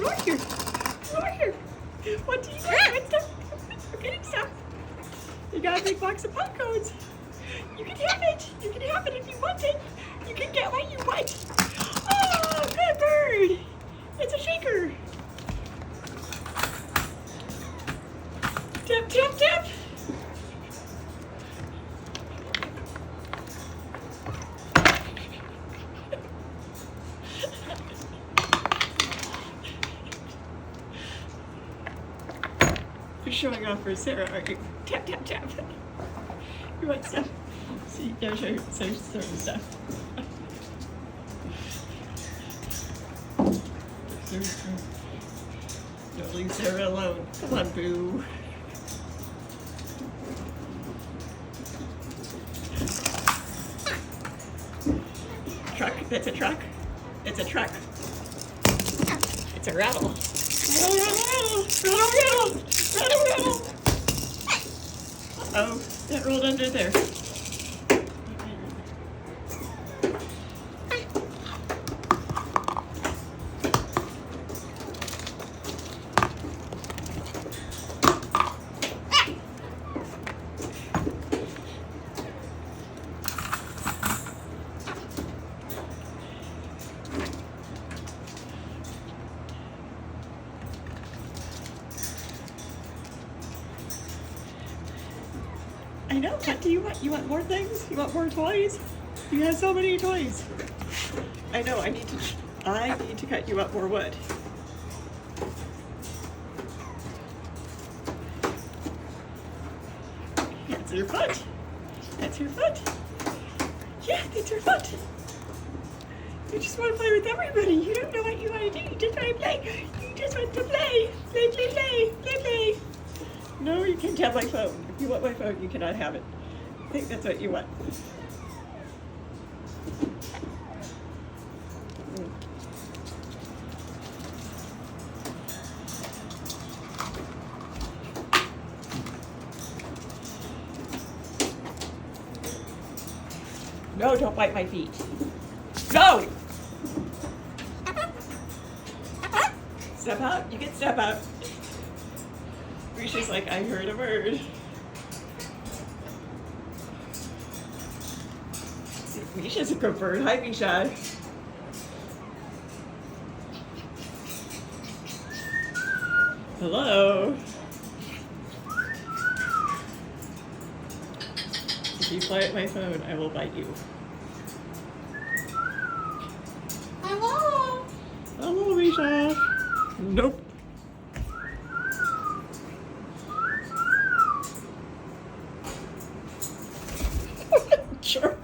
Come over here. Come over here. What do you want? What's the... Okay, stop. You got a big box of pinecones. You can have it. You can have it if you want it. You can get what you want. Oh, good bird. It's a shaker. Tap, tap, tap. You're showing off for Sarah, aren't you? Tap, tap, tap. You want stuff? See, yeah, show some stuff. Don't leave Sarah alone. Come on, boo. Truck. That's a truck. It's a truck. It's a rattle. Rattle, rattle, rattle, rattle, rattle, rattle. Uh-oh, that rolled under there. I know, what do you want? You want more things? You want more toys? You have so many toys. I know, I need to cut you up more wood. That's your foot. That's your foot. Yeah, that's your foot. You just want to play with everybody. You don't know what you want to do. You just want to play. You just want to play. Play, play, play, play, play. No, you can't have my phone. If you want my phone, you cannot have it. I think that's what you want. No, don't bite my feet. No! Step out. You can step out. Misha's like, I heard a bird. Misha's a good bird. Hi, Misha. Hello. If you play at my phone, I will bite you. Hello. Hello, Misha. Nope. Sure.